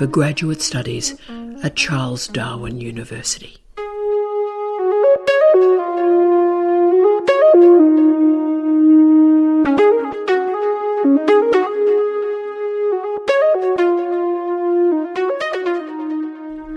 for Graduate Studies at Charles Darwin University.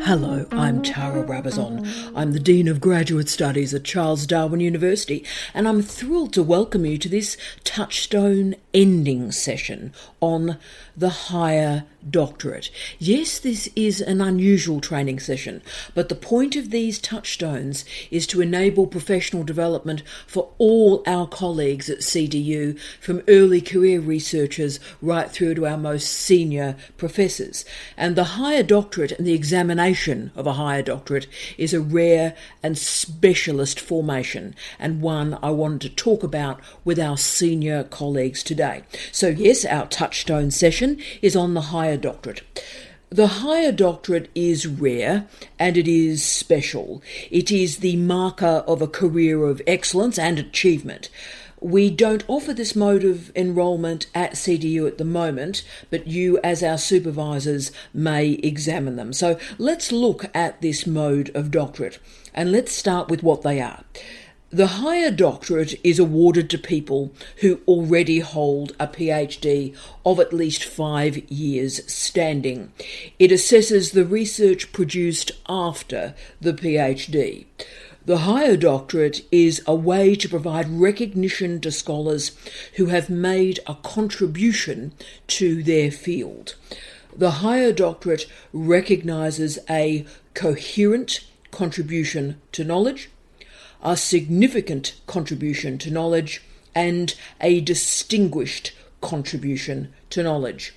Hello, I'm Tara Brabazon. I'm the Dean of Graduate Studies at Charles Darwin University, and I'm thrilled to welcome you to this Touchstone Endings session on the Higher Doctorate. Yes, this is an unusual training session, but the point of these touchstones is to enable professional development for all our colleagues at CDU, from early career researchers right through to our most senior professors. And the Higher Doctorate and the examination of a Higher Doctorate is a rare and specialist formation, and one I wanted to talk about with our senior colleagues today. So yes, our touchstone session is on the Higher Doctorate. The Higher Doctorate is rare and it is special. It is the marker of a career of excellence and achievement. We don't offer this mode of enrolment at CDU at the moment, but you as our supervisors may examine them. So let's look at this mode of doctorate, and let's start with what they are. The Higher Doctorate is awarded to people who already hold a PhD of at least 5 years standing. It assesses the research produced after the PhD. The Higher Doctorate is a way to provide recognition to scholars who have made a contribution to their field. The Higher Doctorate recognises a coherent contribution to knowledge, a significant contribution to knowledge, and a distinguished contribution to knowledge.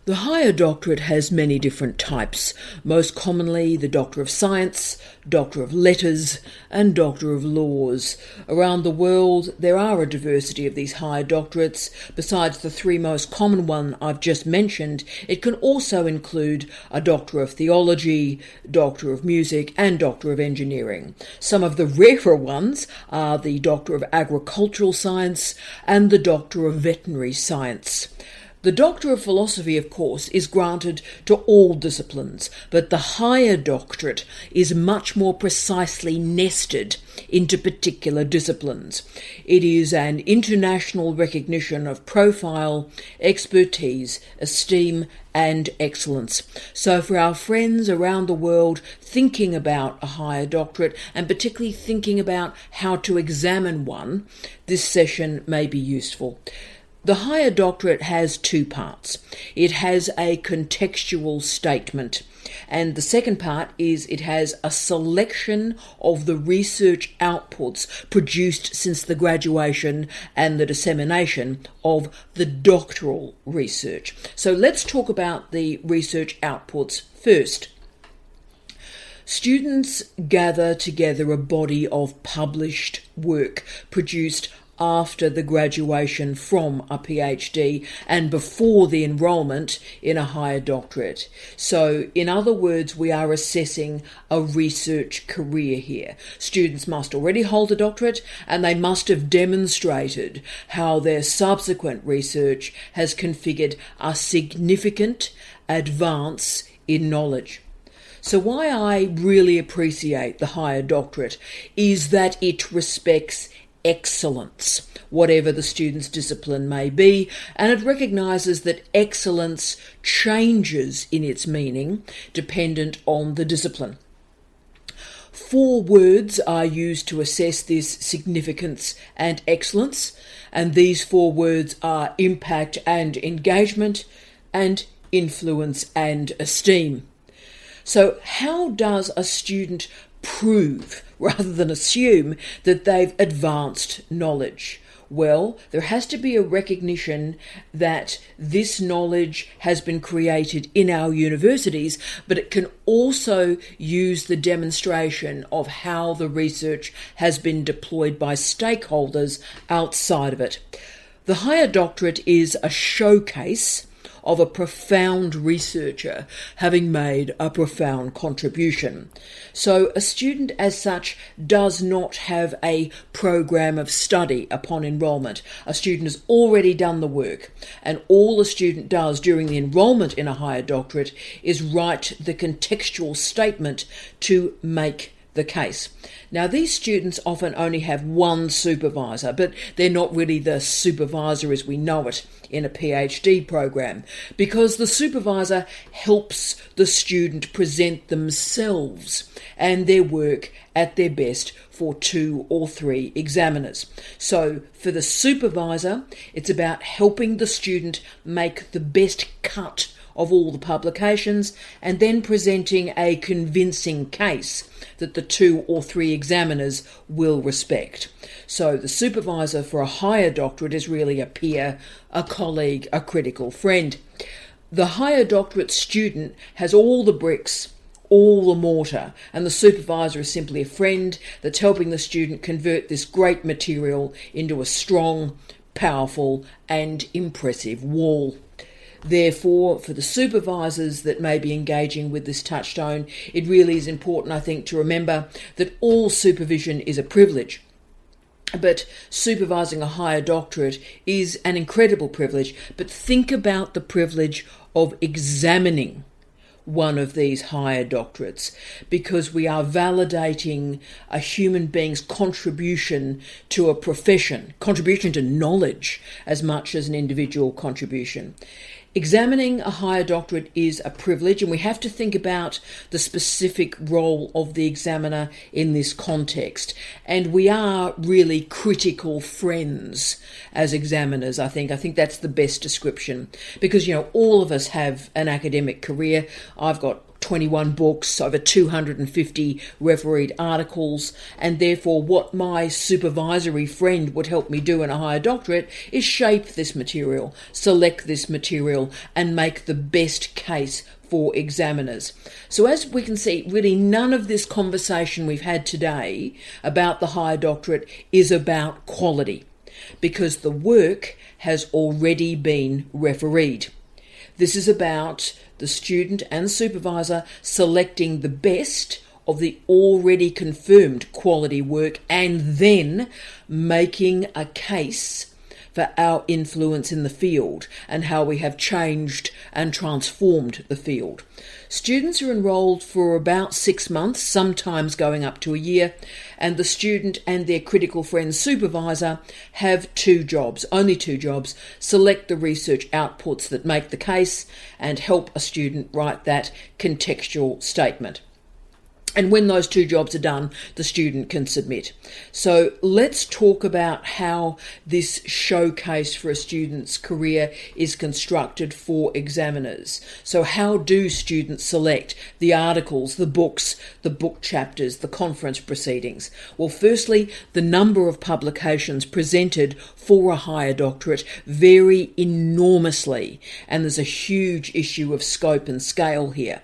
The Higher Doctorate has many different types, most commonly the Doctor of Science, Doctor of Letters, and Doctor of Laws. Around the world, there are a diversity of these Higher Doctorates. Besides the three most common ones I've just mentioned, it can also include a Doctor of Theology, Doctor of Music, and Doctor of Engineering. Some of the rarer ones are the Doctor of Agricultural Science and the Doctor of Veterinary Science. The Doctor of Philosophy, of course, is granted to all disciplines, but the Higher Doctorate is much more precisely nested into particular disciplines. It is an international recognition of profile, expertise, esteem, and excellence. So for our friends around the world thinking about a Higher Doctorate, and particularly thinking about how to examine one, this session may be useful. The Higher Doctorate has two parts. It has a contextual statement, and the second part is it has a selection of the research outputs produced since the graduation and the dissemination of the doctoral research. So let's talk about the research outputs first. Students gather together a body of published work produced after the graduation from a PhD and before the enrolment in a Higher Doctorate. So, in other words, we are assessing a research career here. Students must already hold a doctorate, and they must have demonstrated how their subsequent research has configured a significant advance in knowledge. So why I really appreciate the Higher Doctorate is that it respects excellence, whatever the student's discipline may be, and it recognises that excellence changes in its meaning dependent on the discipline. 4 words are used to assess this significance and excellence, and these 4 words are impact and engagement, and influence and esteem. So how does a student prove, rather than assume, that they've advanced knowledge? Well, there has to be a recognition that this knowledge has been created in our universities, but it can also use the demonstration of how the research has been deployed by stakeholders outside of it. The Higher Doctorate is a showcase of a profound researcher having made a profound contribution. So a student as such does not have a program of study upon enrolment. A student has already done the work, and all a student does during the enrolment in a higher doctorate is write the contextual statement to make the case. Now, these students often only have one supervisor, but they're not really the supervisor as we know it in a PhD program, because the supervisor helps the student present themselves and their work at their best for 2 or 3 examiners. So for the supervisor, it's about helping the student make the best cut of all the publications and then presenting a convincing case that the 2 or 3 examiners will respect. So the supervisor for a higher doctorate is really a peer, a colleague, a critical friend. The higher doctorate student has all the bricks, all the mortar, and the supervisor is simply a friend that's helping the student convert this great material into a strong, powerful, and impressive wall. Therefore, for the supervisors that may be engaging with this touchstone, it really is important, I think, to remember that all supervision is a privilege. But supervising a higher doctorate is an incredible privilege. But think about the privilege of examining one of these higher doctorates, because we are validating a human being's contribution to a profession, contribution to knowledge as much as an individual contribution. Examining a higher doctorate is a privilege, and we have to think about the specific role of the examiner in this context. And we are really critical friends as examiners, I think. I think that's the best description, because, all of us have an academic career. I've got 21 books, over 250 refereed articles, and therefore what my supervisory friend would help me do in a higher doctorate is shape this material, select this material, and make the best case for examiners. So as we can see, really none of this conversation we've had today about the higher doctorate is about quality, because the work has already been refereed. This is about the student and supervisor selecting the best of the already confirmed quality work and then making a case for our influence in the field and how we have changed and transformed the field. Students are enrolled for about 6 months, sometimes going up to a year, and the student and their critical friend supervisor have 2 jobs, only 2 jobs: select the research outputs that make the case and help a student write that contextual statement. And when those 2 jobs are done, the student can submit. So let's talk about how this showcase for a student's career is constructed for examiners. So how do students select the articles, the books, the book chapters, the conference proceedings? Well, firstly, the number of publications presented for a higher doctorate vary enormously, and there's a huge issue of scope and scale here.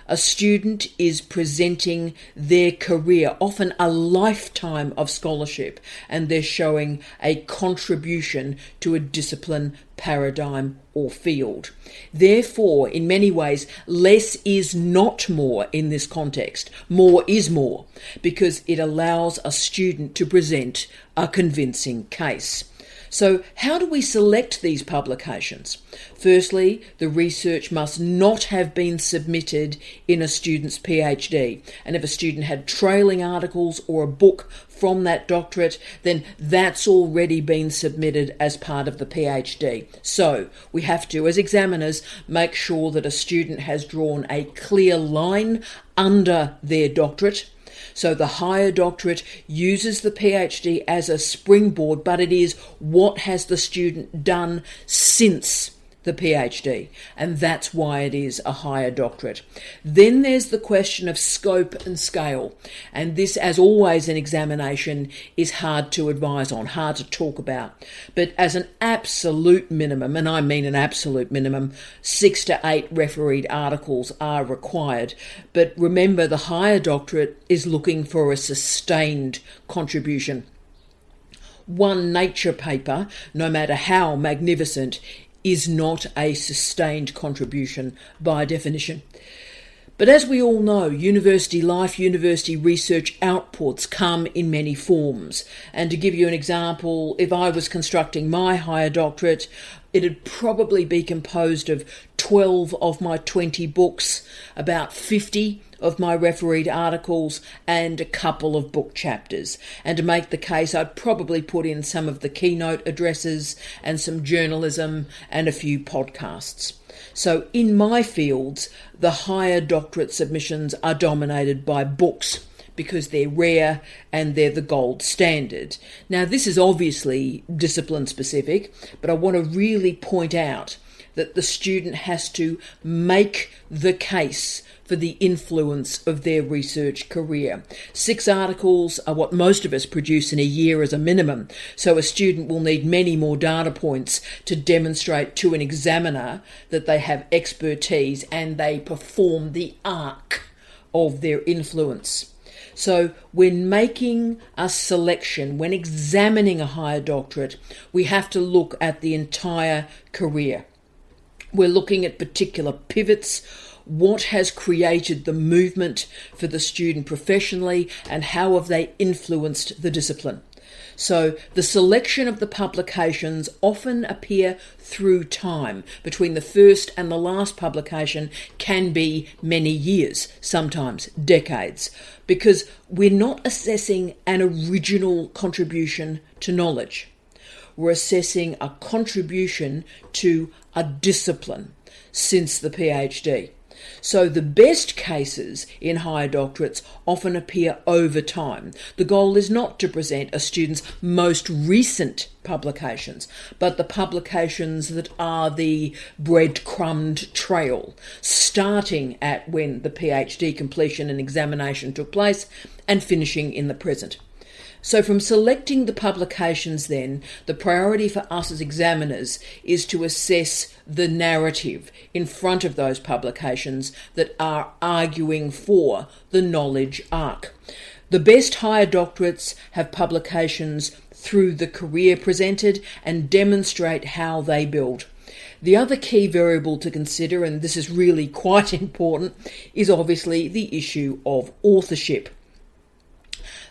A student is presenting their career, often a lifetime of scholarship, and they're showing a contribution to a discipline, paradigm, or field. Therefore, in many ways, less is not more in this context. More is more, because it allows a student to present a convincing case. So how do we select these publications? Firstly, the research must not have been submitted in a student's PhD. And if a student had trailing articles or a book from that doctorate, then that's already been submitted as part of the PhD. So we have to, as examiners, make sure that a student has drawn a clear line under their doctorate. So the higher doctorate uses the PhD as a springboard, but it is what has the student done since the PhD, and that's why it is a higher doctorate. Then there's the question of scope and scale, and this, as always in examination, is hard to advise on, hard to talk about. But as an absolute minimum, and I mean an absolute minimum, 6 to 8 refereed articles are required. But remember, the higher doctorate is looking for a sustained contribution. One Nature paper, no matter how magnificent, is not a sustained contribution by definition. But as we all know, university life, university research outputs come in many forms. And to give you an example, if I was constructing my higher doctorate, it'd probably be composed of 12 of my 20 books, about 50 of my refereed articles, and a couple of book chapters. And to make the case, I'd probably put in some of the keynote addresses and some journalism and a few podcasts. So in my fields, the higher doctorate submissions are dominated by books because they're rare and they're the gold standard. Now, this is obviously discipline specific, but I want to really point out that the student has to make the case for the influence of their research career. 6 articles are what most of us produce in a year as a minimum, so a student will need many more data points to demonstrate to an examiner that they have expertise and they perform the arc of their influence. So when making a selection, when examining a higher doctorate, we have to look at the entire career. We're looking at particular pivots, what has created the movement for the student professionally, and how have they influenced the discipline. So the selection of the publications often appear through time. Between the first and the last publication can be many years, sometimes decades, because we're not assessing an original contribution to knowledge. We're assessing a contribution to a discipline since the PhD. So the best cases in higher doctorates often appear over time. The goal is not to present a student's most recent publications, but the publications that are the breadcrumbed trail, starting at when the PhD completion and examination took place and finishing in the present. So from selecting the publications then, the priority for us as examiners is to assess the narrative in front of those publications that are arguing for the knowledge arc. The best higher doctorates have publications through the career presented and demonstrate how they build. The other key variable to consider, and this is really quite important, is obviously the issue of authorship.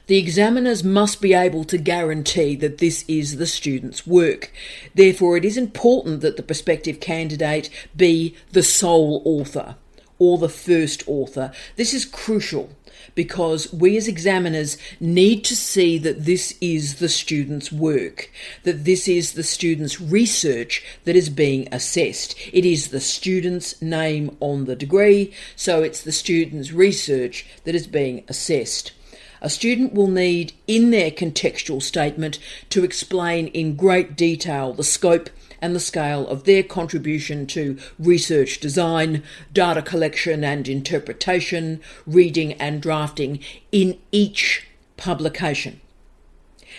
The examiners must be able to guarantee that this is the student's work. Therefore, it is important that the prospective candidate be the sole author or the first author. This is crucial because we as examiners need to see that this is the student's work, that this is the student's research that is being assessed. It is the student's name on the degree, so it's the student's research that is being assessed. A student will need in their contextual statement to explain in great detail the scope and the scale of their contribution to research design, data collection and interpretation, reading and drafting in each publication.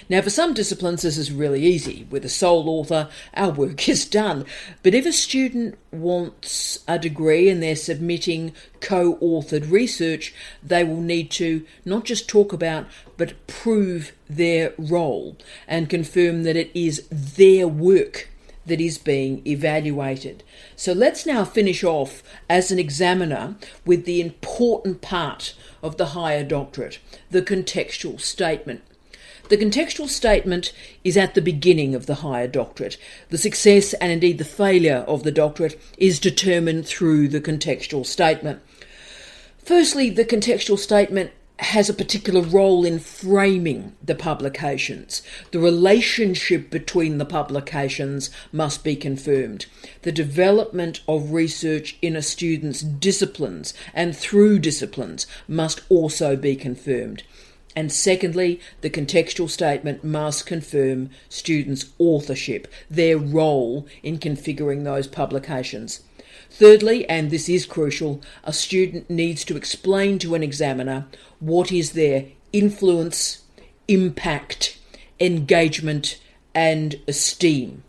Now, for some disciplines, this is really easy. With a sole author, our work is done. But if a student wants a degree and they're submitting co-authored research, they will need to not just talk about, but prove their role and confirm that it is their work that is being evaluated. So let's now finish off as an examiner with the important part of the higher doctorate, the contextual statement. The contextual statement is at the beginning of the higher doctorate. The success and indeed the failure of the doctorate is determined through the contextual statement. Firstly, the contextual statement has a particular role in framing the publications. The relationship between the publications must be confirmed. The development of research in a student's disciplines and through disciplines must also be confirmed. And secondly, the contextual statement must confirm students' authorship, their role in configuring those publications. Thirdly, and this is crucial, a student needs to explain to an examiner what is their influence, impact, engagement, and esteem.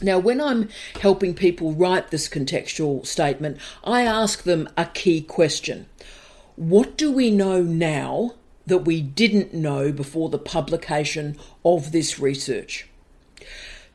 Now, when I'm helping people write this contextual statement, I ask them a key question. What do we know now that we didn't know before the publication of this research?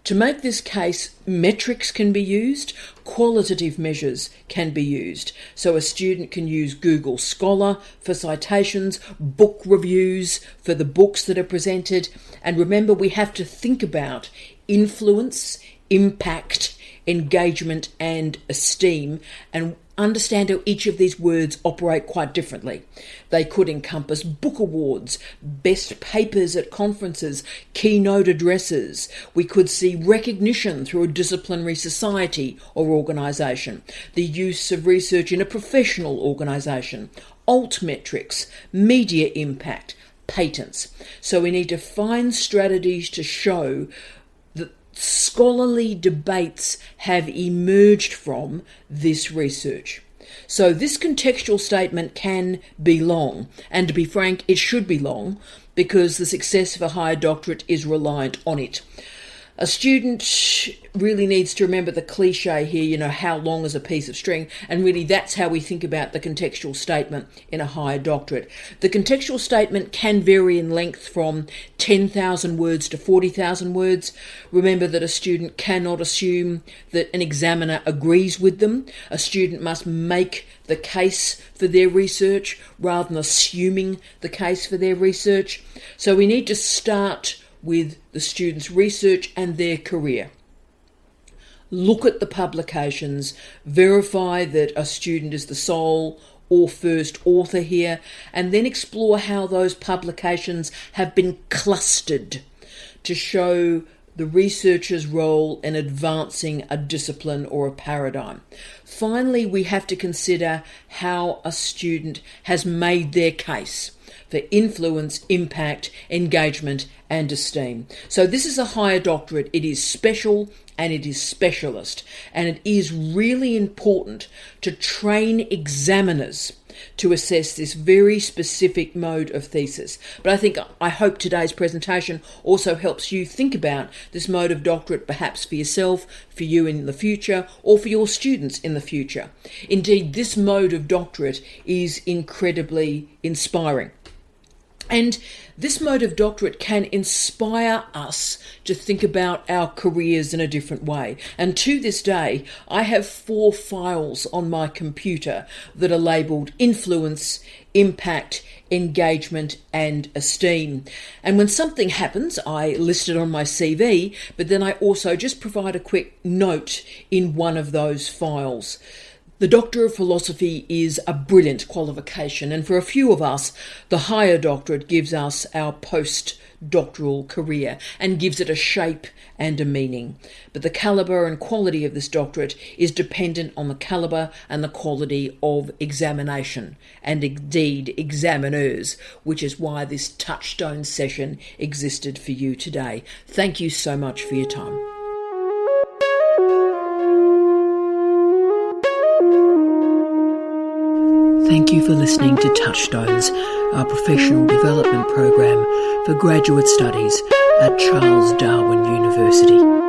To make this case, metrics can be used, qualitative measures can be used. So a student can use Google Scholar for citations, book reviews for the books that are presented. And remember, we have to think about influence, impact, engagement and esteem, and understand how each of these words operate quite differently. They could encompass book awards, best papers at conferences, keynote addresses. We could see recognition through a disciplinary society or organisation, the use of research in a professional organisation, altmetrics, media impact, patents. So we need to find strategies to show that scholarly debates have emerged from this research. So this contextual statement can be long, and to be frank, it should be long, because the success of a higher doctorate is reliant on it. A student really needs to remember the cliche here, how long is a piece of string? And really that's how we think about the contextual statement in a higher doctorate. The contextual statement can vary in length from 10,000 words to 40,000 words. Remember that a student cannot assume that an examiner agrees with them. A student must make the case for their research rather than assuming the case for their research. So we need to start with the student's research and their career. Look at the publications, verify that a student is the sole or first author here, and then explore how those publications have been clustered to show the researcher's role in advancing a discipline or a paradigm. Finally, we have to consider how a student has made their case for influence, impact, engagement and esteem. So this is a higher doctorate. It is special and it is specialist, and it is really important to train examiners to assess this very specific mode of thesis. But I hope today's presentation also helps you think about this mode of doctorate, perhaps for yourself, for you in the future, or for your students in the future. Indeed, this mode of doctorate is incredibly inspiring. And this mode of doctorate can inspire us to think about our careers in a different way. And to this day, I have 4 files on my computer that are labelled influence, impact, engagement and esteem. And when something happens, I list it on my CV, but then I also just provide a quick note in one of those files. The Doctor of Philosophy is a brilliant qualification, and for a few of us, the higher doctorate gives us our post-doctoral career and gives it a shape and a meaning. But the calibre and quality of this doctorate is dependent on the calibre and the quality of examination, and indeed examiners, which is why this Touchstone session existed for you today. Thank you so much for your time. Thank you for listening to Touchstones, our professional development program for graduate studies at Charles Darwin University.